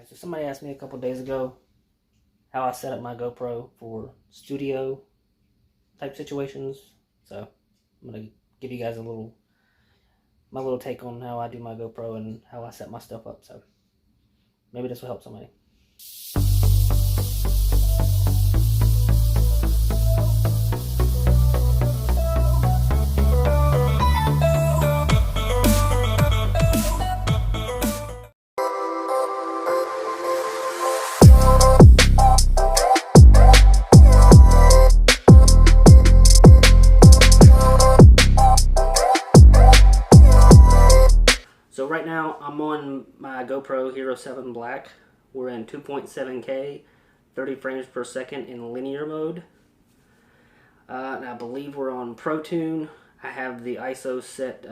Alright, so somebody asked me a couple days ago how I set up my GoPro for studio type situations. So I'm gonna give you guys my little take on how I do my GoPro and how I set my stuff up. So maybe this will help somebody. So right now I'm on my GoPro Hero 7 Black. We're in 2.7K, 30 frames per second in linear mode. And I believe we're on Pro Tune. I have the ISO set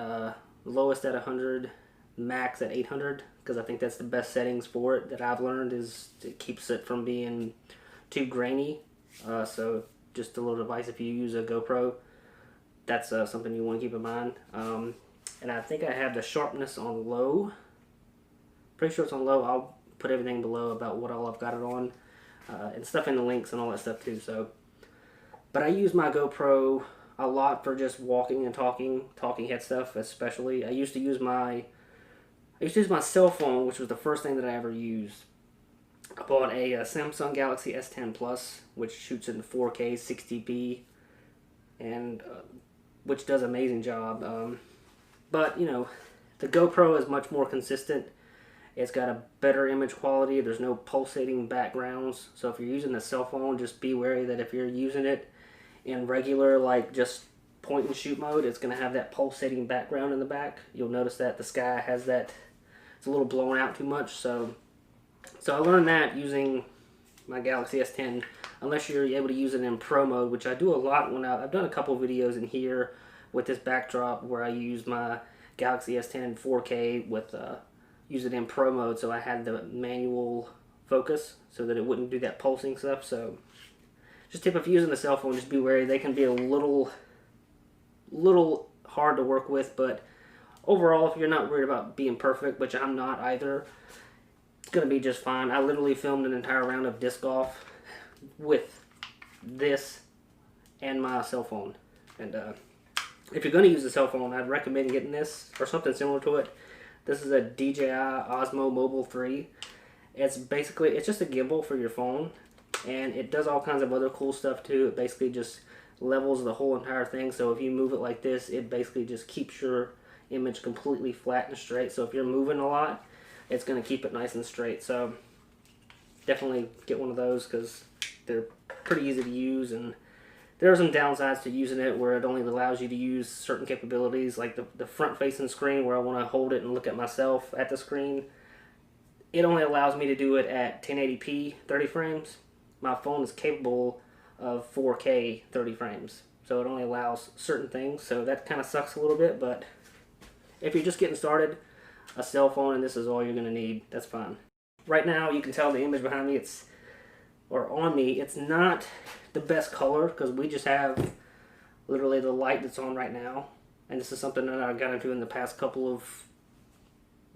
lowest at 100, max at 800, because I think that's the best settings for it that I've learned. Is it keeps it from being too grainy. So just a little advice if you use a GoPro, that's something you want to keep in mind. And I think I have the sharpness on low. Pretty sure it's on low. I'll put everything below about what all I've got it on. And stuff in the links and all that stuff too. So, but I use my GoPro a lot for just walking and talking head stuff especially. I used to use my cell phone, which was the first thing that I ever used. I bought a Samsung Galaxy S10 Plus, which shoots in 4K 60p, and which does an amazing job. But, you know, the GoPro is much more consistent. It's got a better image quality. There's no pulsating backgrounds. So if you're using a cell phone, just be wary that if you're using it in regular, like just point and shoot mode, it's going to have that pulsating background in the back. You'll notice that the sky has that, it's a little blown out too much. So I learned that using my Galaxy S10, unless you're able to use it in Pro mode, which I do a lot when I've done a couple of videos in here with this backdrop where I use my Galaxy S10 in 4K with use it in Pro mode, so I had the manual focus so that it wouldn't do that pulsing stuff. So just tip, if you're using a cell phone, just be wary. They can be a little hard to work with, but overall, if you're not worried about being perfect, which I'm not either, it's gonna be just fine. I literally filmed an entire round of disc golf with this and my cell phone. And if you're going to use a cell phone, I'd recommend getting this or something similar to it. This is a Dji Osmo Mobile 3. It's just a gimbal for your phone, and it does all kinds of other cool stuff too. It basically just levels the whole entire thing. So if you move it like this, it basically just keeps your image completely flat and straight. So if you're moving a lot, it's going to keep it nice and straight. So definitely get one of those because they're pretty easy to use, and there are some downsides to using it where it only allows you to use certain capabilities, like the front-facing screen where I want to hold it and look at myself at the screen. It only allows me to do it at 1080p 30 frames. My phone is capable of 4K 30 frames, so it only allows certain things, so that kind of sucks a little bit. But if you're just getting started, a cell phone and this is all you're going to need, that's fine. Right now, you can tell the image behind me, it's not the best color because we just have literally the light that's on right now, and this is something that I got into in the past couple of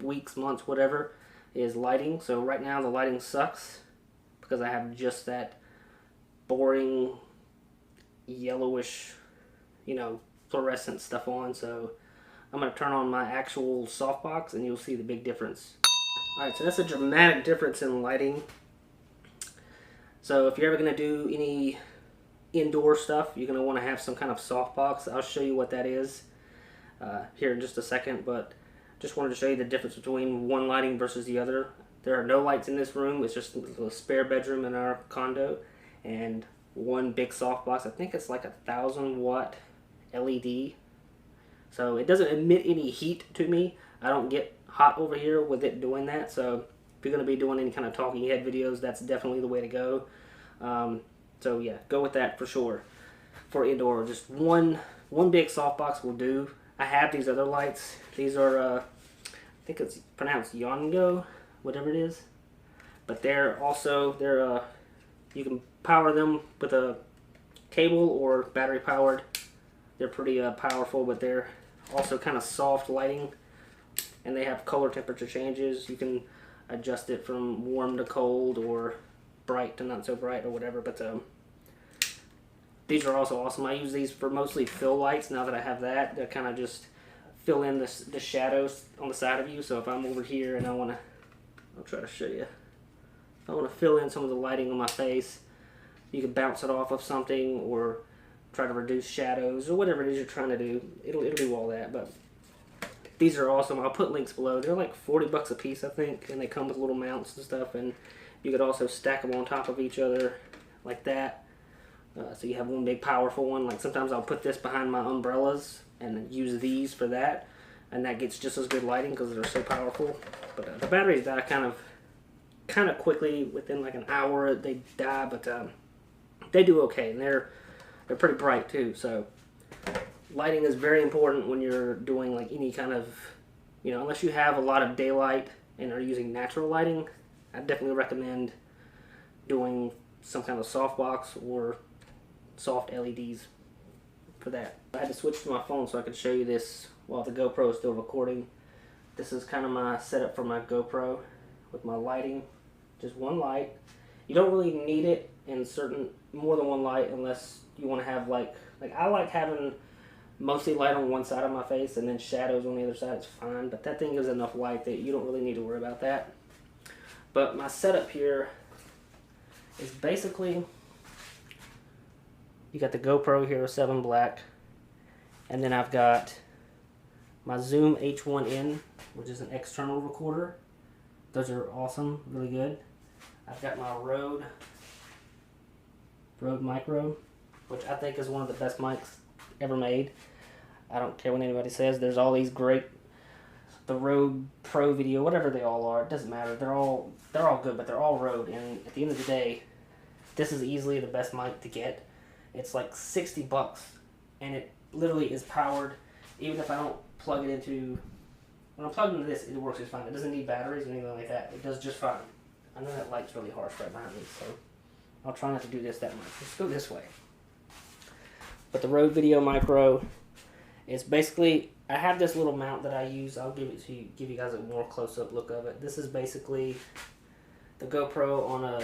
weeks, months, whatever, is lighting. So right now the lighting sucks because I have just that boring yellowish, fluorescent stuff on. So I'm going to turn on my actual softbox and you'll see the big difference. Alright, so that's a dramatic difference in lighting. So if you're ever going to do any indoor stuff, you're going to want to have some kind of softbox. I'll show you what that is here in just a second, but just wanted to show you the difference between one lighting versus the other. There are no lights in this room. It's just a spare bedroom in our condo, and one big softbox. I think it's like 1,000-watt LED. So it doesn't emit any heat to me. I don't get hot over here with it doing that. So if you're going to be doing any kind of talking head videos, that's definitely the way to go. So yeah, go with that for sure. For indoor, just one big softbox will do. I have these other lights. These are, I think it's pronounced Yongo, whatever it is. But they're you can power them with a cable or battery powered. They're pretty powerful, but they're also kind of soft lighting. And they have color temperature changes. You can adjust it from warm to cold or bright to not so bright or whatever. But these are also awesome. I use these for mostly fill lights. Now that I have that, they kind of just fill in the shadows on the side of you. So if I'm over here and I want to, I'll try to show you. If I want to fill in some of the lighting on my face, you can bounce it off of something or try to reduce shadows or whatever it is you're trying to do. It'll do all that. But these are awesome. I'll put links below. They're like 40 bucks a piece, I think, and they come with little mounts and stuff. And you could also stack them on top of each other like that. So you have one big powerful one. Like sometimes I'll put this behind my umbrellas and use these for that, and that gets just as good lighting because they're so powerful. But the batteries die kind of quickly. Within like an hour they die, but they do okay, and they're pretty bright too. So lighting is very important when you're doing like any kind of, unless you have a lot of daylight and are using natural lighting, I definitely recommend doing some kind of softbox or soft LEDs for that. I had to switch to my phone so I could show you this while the GoPro is still recording. This is kind of my setup for my GoPro with my lighting. Just one light. You don't really need it in more than one light unless you want to have like I like having mostly light on one side of my face and then shadows on the other side. It's fine, but that thing gives enough light that you don't really need to worry about that. But my setup here is basically, you got the GoPro Hero 7 Black, and then I've got my Zoom H1N, which is an external recorder. Those are awesome, really good. I've got my Rode Micro, which I think is one of the best mics ever made. I don't care what anybody says. There's all these great, the Rode Pro Video, whatever they all are, it doesn't matter. They're all good, but they're all Rode. And at the end of the day, this is easily the best mic to get. It's like 60 bucks, and it literally is powered. Even if I don't plug it into, when I'm plugged into this, it works just fine. It doesn't need batteries or anything like that. It does just fine. I know that light's really harsh right behind me, so I'll try not to do this that much. Let's go this way. But the Rode Video Micro, it's basically, I have this little mount that I use. I'll give it to you, give you guys a more close-up look of it. This is basically the GoPro on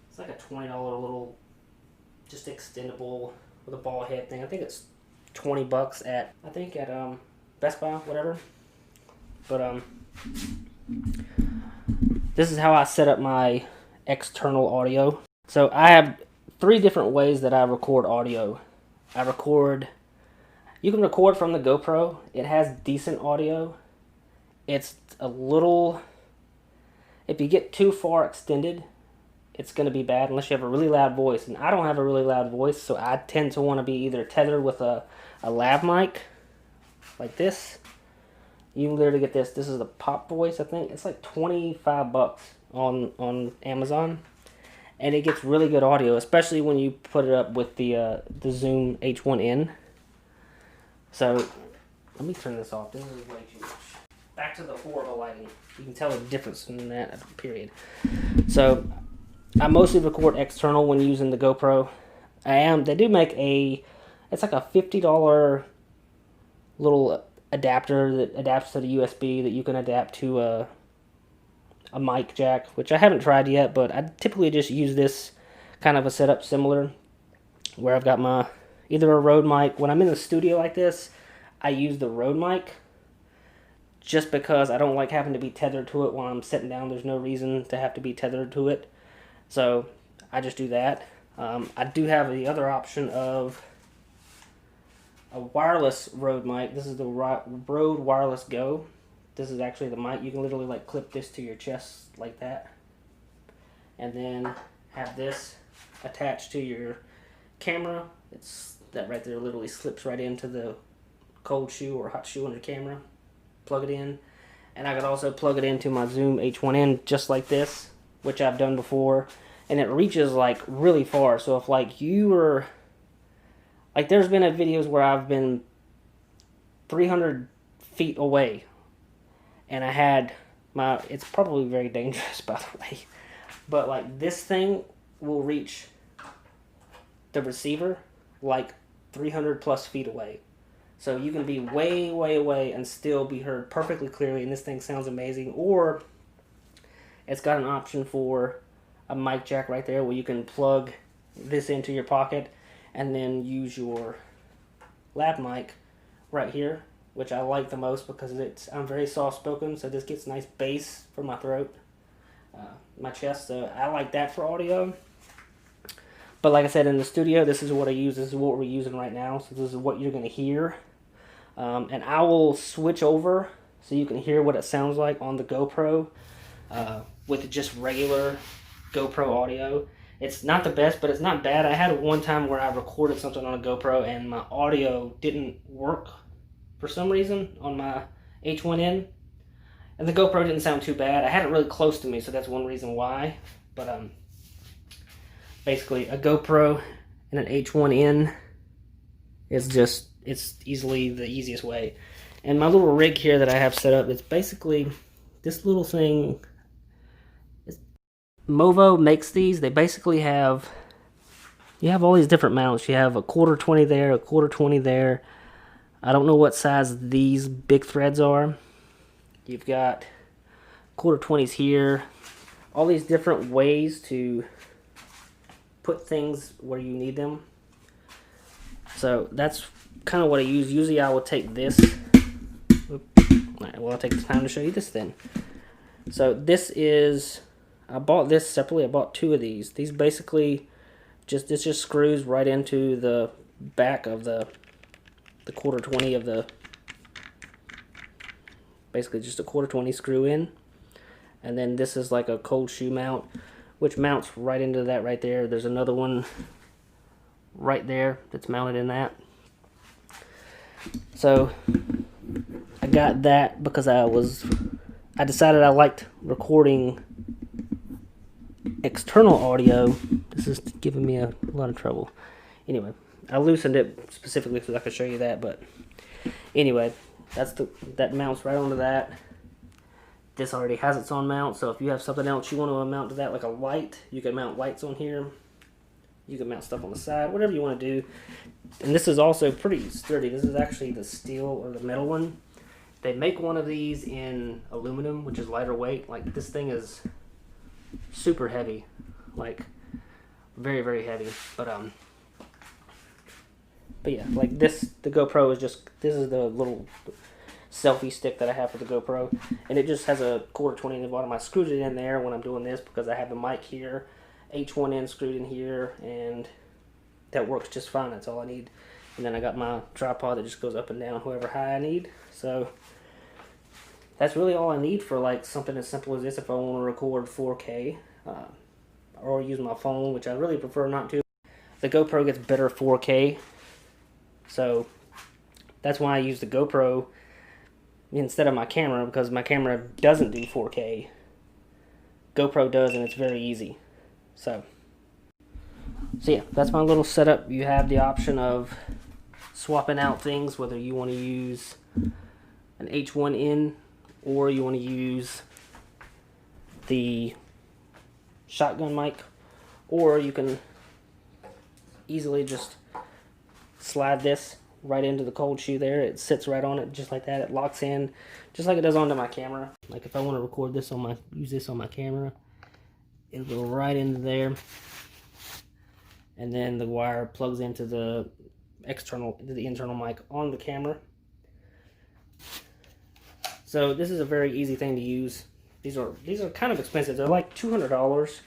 it's like a $20 little, just extendable with a ball head thing. I think it's 20 bucks at Best Buy, whatever. But this is how I set up my external audio. So I have 3 different ways that I record audio. You can record from the GoPro. It has decent audio. It's a little, if you get too far extended, it's going to be bad unless you have a really loud voice. And I don't have a really loud voice, so I tend to want to be either tethered with a Lav Mic, like this. You can literally get this. This is the pop voice, I think. It's like 25 bucks on Amazon. And it gets really good audio, especially when you put it up with the Zoom H1N. So, let me turn this off. This is way too much. Back to the horrible lighting. You can tell the difference in that, period. So, I mostly record external when using the GoPro. They do make it's like a $50 little adapter that adapts to the USB that you can adapt to a mic jack, which I haven't tried yet, but I typically just use this kind of a setup similar, where I've got either a Rode mic. When I'm in the studio like this, I use the Rode mic just because I don't like having to be tethered to it while I'm sitting down. There's no reason to have to be tethered to it, so I just do that. I do have the other option of a wireless Rode mic. This is the Rode Wireless Go. This is actually the mic. You can literally like clip this to your chest like that, and then have this attached to your camera. That right there literally slips right into the cold shoe or hot shoe on your camera. Plug it in, and I could also plug it into my Zoom H1N just like this, which I've done before, and it reaches like really far. So if like you were like, there's been videos where I've been 300 feet away, and I had it's probably very dangerous, by the way, but like this thing will reach the receiver like 300 plus feet away. So you can be way, way away and still be heard perfectly clearly, and this thing sounds amazing. Or It's got an option for a mic jack right there where you can plug this into your pocket and then use your Lav Mic right here, which I like the most because I'm very soft spoken, so this gets nice bass for my throat, my chest. So I like that for audio. But like I said, in the studio, this is what I use. This is what we're using right now. So this is what you're going to hear. And I will switch over so you can hear what it sounds like on the GoPro with just regular GoPro audio. It's not the best, but it's not bad. I had one time where I recorded something on a GoPro and my audio didn't work for some reason on my H1N. And the GoPro didn't sound too bad. I had it really close to me, so that's one reason why. But basically, a GoPro and an H1N is just, it's easily the easiest way. And my little rig here that I have set up, it's basically this little thing. Movo makes these. They basically have, you have all these different mounts. You have a 1/4 there, a 1/4 there. I don't know what size these big threads are. You've got 1/4 here. All these different ways to put things where you need them. So that's kind of what I use. Usually I will take this. Alright, well, I'll take the time to show you this then. So this is, I bought this separately. I bought 2 of these. These basically this just screws right into the back of the 1/4 of the, basically just a 1/4 screw in. And then this is like a cold shoe mount, which mounts right into that right there. There's another one right there that's mounted in that. So I got that because I decided I liked recording external audio. This is giving me a lot of trouble. Anyway, I loosened it specifically so I could show you that, but anyway, that mounts right onto that. This already has its own mount, so if you have something else you want to mount to that, like a light, you can mount lights on here. You can mount stuff on the side, whatever you want to do. And this is also pretty sturdy. This is actually the steel or the metal one. They make one of these in aluminum, which is lighter weight. Like, this thing is super heavy, like very, very heavy. But yeah, like this, the GoPro is just, this is the little selfie stick that I have for the GoPro, and it just has a 1/4 in the bottom. I screwed it in there when I'm doing this because I have the mic here, H1N screwed in here, and that works just fine. That's all I need. And then I got my tripod that just goes up and down however high I need. So that's really all I need for like something as simple as this if I want to record 4K or use my phone, which I really prefer not to. The GoPro gets better 4K, so that's why I use the GoPro instead of my camera, because my camera doesn't do 4K. GoPro does, and it's very easy. So yeah, that's my little setup. You have the option of swapping out things, whether you want to use an H1N or you want to use the shotgun mic, or you can easily just slide this right into the cold shoe there. It sits right on it just like that. It locks in just like it does onto my camera. Like if I want to record this on use this on my camera, it'll go right into there. And then the wire plugs into the internal mic on the camera. So this is a very easy thing to use. These are kind of expensive. They're like $200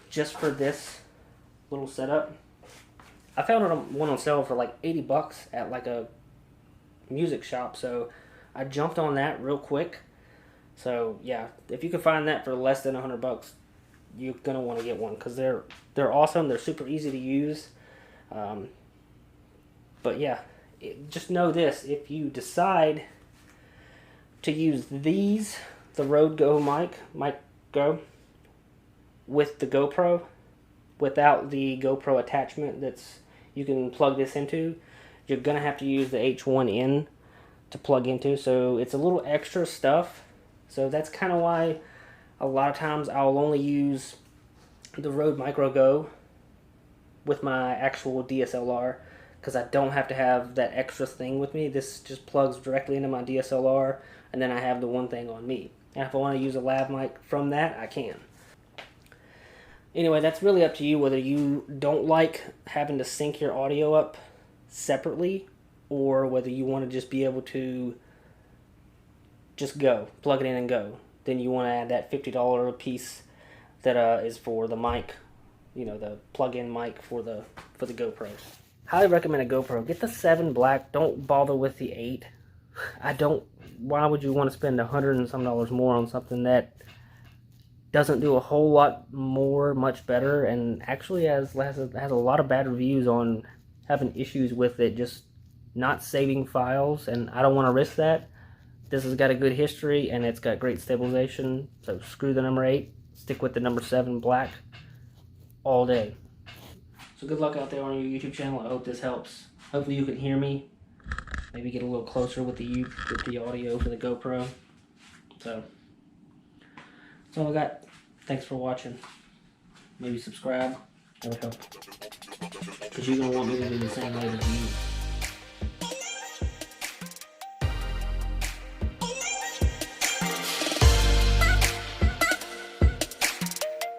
just for this little setup. I found one on sale for like 80 bucks at like a music shop, so I jumped on that real quick. So yeah, if you can find that for less than 100 bucks, you're gonna want to get one because they're awesome. They're super easy to use. But yeah, just know this: if you decide to use these, the Rode Go Mic Go, with the GoPro, without the GoPro attachment that's you can plug this into, you're gonna have to use the H1N to plug into. So it's a little extra stuff. So that's kind of why a lot of times I'll only use the Rode Micro Go with my actual DSLR, because I don't have to have that extra thing with me. This just plugs directly into my DSLR, and then I have the one thing on me. And if I want to use a Lav Mic from that, I can. Anyway, that's really up to you whether you don't like having to sync your audio up separately or whether you want to just be able to just go, plug it in and go. Then you want to add that $50 piece that is for the mic, you know, the plug-in mic for the GoPro. Highly recommend a GoPro. Get the 7 black. Don't bother with the 8. Why would you want to spend $100 and some more on something that doesn't do a whole lot more, much better, and actually has a lot of bad reviews on having issues with it just not saving files, and I don't want to risk that. This has got a good history and it's got great stabilization, so screw the number 8, stick with the number 7 black all day. So good luck out there on your YouTube channel. I hope this helps. Hopefully you can hear me. Maybe get a little closer with the audio for the GoPro. So that's all I got. Thanks for watching. Maybe subscribe. That would help. Because you're going to want me to do the same way as you.